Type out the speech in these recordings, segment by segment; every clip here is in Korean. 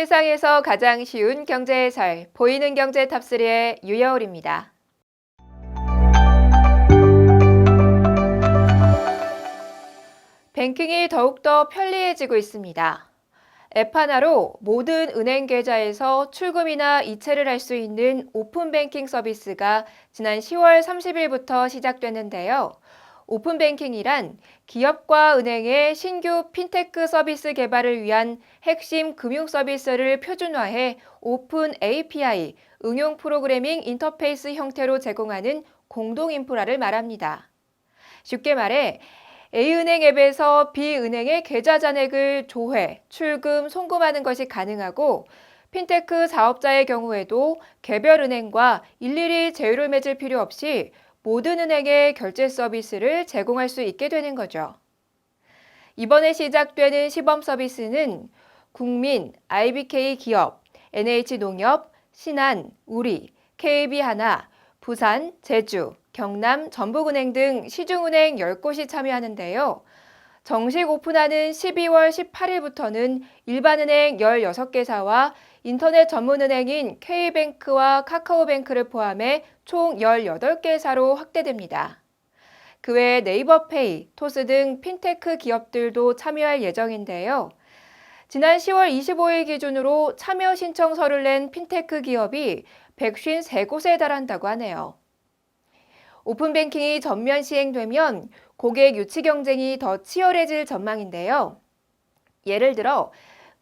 세상에서 가장 쉬운 경제 해설, 보이는 경제 탑3의 유여울입니다. 뱅킹이 더욱더 편리해지고 있습니다. 앱 하나로 모든 은행 계좌에서 출금이나 이체를 할 수 있는 오픈 뱅킹 서비스가 지난 10월 30일부터 시작됐는데요. 오픈 뱅킹이란 기업과 은행의 신규 핀테크 서비스 개발을 위한 핵심 금융 서비스를 표준화해 오픈 API, 응용 프로그래밍 인터페이스 형태로 제공하는 공동 인프라를 말합니다. 쉽게 말해 A은행 앱에서 B은행의 계좌 잔액을 조회, 출금, 송금하는 것이 가능하고 핀테크 사업자의 경우에도 개별 은행과 일일이 제휴를 맺을 필요 없이 모든 은행의 결제 서비스를 제공할 수 있게 되는 거죠. 이번에 시작되는 시범 서비스는 국민, IBK 기업, NH농협, 신한, 우리, KB하나, 부산, 제주, 경남, 전북은행 등 시중은행 10곳이 참여하는데요. 정식 오픈하는 12월 18일부터는 일반은행 16개사와 인터넷 전문은행인 K뱅크와 카카오뱅크를 포함해 총 18개사로 확대됩니다. 그 외 네이버페이, 토스 등 핀테크 기업들도 참여할 예정인데요. 지난 10월 25일 기준으로 참여 신청서를 낸 핀테크 기업이 153곳에 달한다고 하네요. 오픈뱅킹이 전면 시행되면 고객 유치 경쟁이 더 치열해질 전망인데요. 예를 들어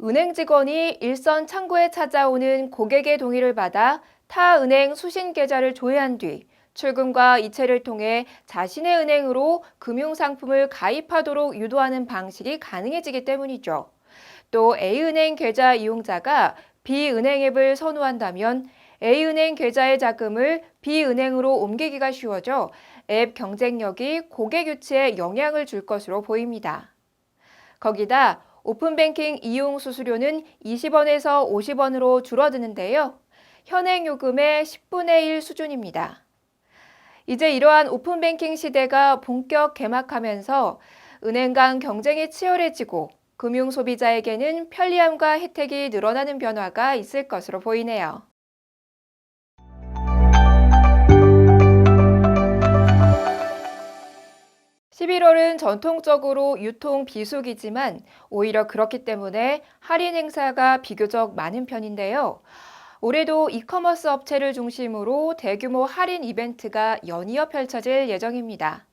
은행 직원이 일선 창구에 찾아오는 고객의 동의를 받아 타 은행 수신 계좌를 조회한 뒤 출금과 이체를 통해 자신의 은행으로 금융상품을 가입하도록 유도하는 방식이 가능해지기 때문이죠. 또 A은행 계좌 이용자가 B은행 앱을 선호한다면 A은행 계좌의 자금을 B은행으로 옮기기가 쉬워져 앱 경쟁력이 고객 유치에 영향을 줄 것으로 보입니다. 거기다 오픈뱅킹 이용 수수료는 20원에서 50원으로 줄어드는데요. 현행 요금의 10분의 1 수준입니다. 이제 이러한 오픈뱅킹 시대가 본격 개막하면서 은행 간 경쟁이 치열해지고 금융 소비자에게는 편리함과 혜택이 늘어나는 변화가 있을 것으로 보이네요. 11월은 전통적으로 유통 비수기지만 오히려 그렇기 때문에 할인 행사가 비교적 많은 편인데요. 올해도 이커머스 업체를 중심으로 대규모 할인 이벤트가 연이어 펼쳐질 예정입니다.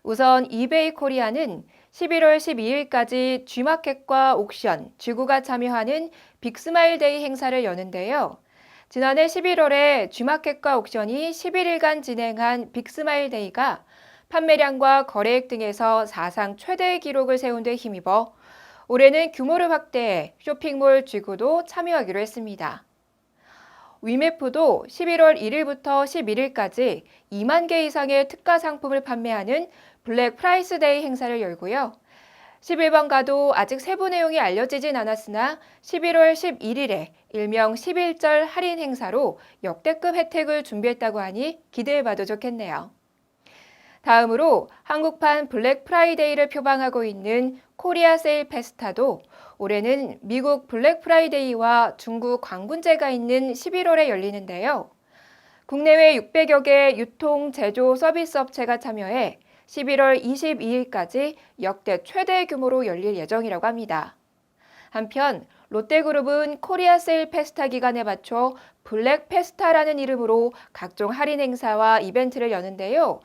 우선 이베이 코리아는 11월 12일까지 G마켓과 옥션, G구가 참여하는 빅스마일데이 행사를 여는데요. 지난해 11월에 G마켓과 옥션이 11일간 진행한 빅스마일데이가 판매량과 거래액 등에서 사상 최대의 기록을 세운 데 힘입어 올해는 규모를 확대해 쇼핑몰 G구도 참여하기로 했습니다. 위메프도 11월 1일부터 11일까지 2만 개 이상의 특가 상품을 판매하는 블랙 프라이스 데이 행사를 열고요. 11번가도 아직 세부 내용이 알려지진 않았으나 11월 11일에 일명 11절 할인 행사로 역대급 혜택을 준비했다고 하니 기대해봐도 좋겠네요. 다음으로 한국판 블랙 프라이데이를 표방하고 있는 코리아 세일 페스타도 올해는 미국 블랙 프라이데이와 중국 광군제가 있는 11월에 열리는데요. 국내외 600여 개 유통, 제조, 서비스 업체가 참여해 11월 22일까지 역대 최대 규모로 열릴 예정이라고 합니다. 한편 롯데그룹은 코리아 세일 페스타 기간에 맞춰 블랙 페스타라는 이름으로 각종 할인 행사와 이벤트를 여는데요.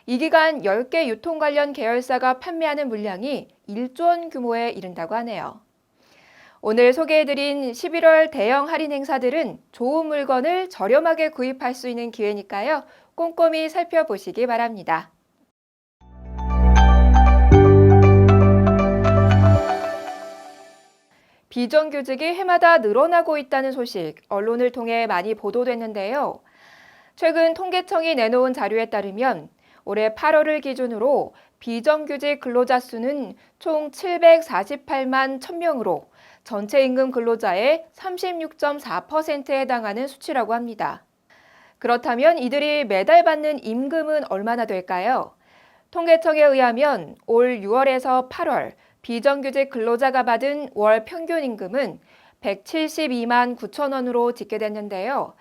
이 기간 10개 유통 관련 계열사가 판매하는 물량이 1조 원 규모에 이른다고 하네요. 오늘 소개해드린 11월 대형 할인 행사들은 좋은 물건을 저렴하게 구입할 수 있는 기회니까요. 꼼꼼히 살펴보시기 바랍니다. 비정규직이 해마다 늘어나고 있다는 소식, 언론을 통해 많이 보도됐는데요. 최근 통계청이 내놓은 자료에 따르면 올해 8월을 기준으로 비정규직 근로자 수는 총 748만 1000명으로 전체 임금 근로자의 36.4%에 해당하는 수치라고 합니다. 그렇다면 이들이 매달 받는 임금은 얼마나 될까요? 통계청에 의하면 올 6월에서 8월 비정규직 근로자가 받은 월 평균 임금은 172만 9천 원으로 집계됐는데요.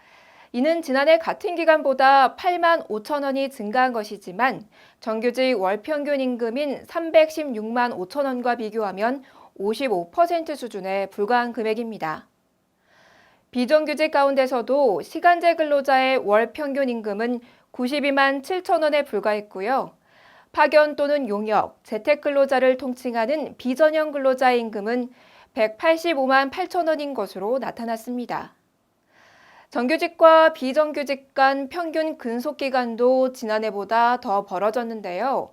이는 지난해 같은 기간보다 8만 5천 원이 증가한 것이지만 정규직 월 평균 임금인 316만 5천 원과 비교하면 55% 수준에 불과한 금액입니다. 비정규직 가운데서도 시간제 근로자의 월 평균 임금은 92만 7천 원에 불과했고요. 파견 또는 용역, 재택 근로자를 통칭하는 비전형 근로자의 임금은 185만 8천 원인 것으로 나타났습니다. 정규직과 비정규직 간 평균 근속 기간도 지난해보다 더 벌어졌는데요.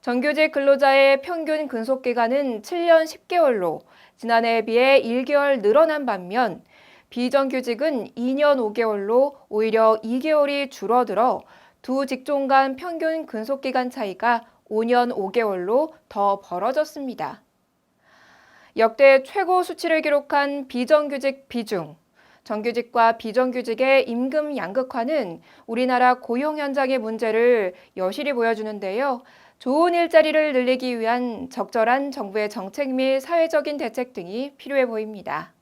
정규직 근로자의 평균 근속 기간은 7년 10개월로 지난해에 비해 1개월 늘어난 반면 비정규직은 2년 5개월로 오히려 2개월이 줄어들어 두 직종 간 평균 근속 기간 차이가 5년 5개월로 더 벌어졌습니다. 역대 최고 수치를 기록한 비정규직 비중, 정규직과 비정규직의 임금 양극화는 우리나라 고용 현장의 문제를 여실히 보여주는데요. 좋은 일자리를 늘리기 위한 적절한 정부의 정책 및 사회적인 대책 등이 필요해 보입니다.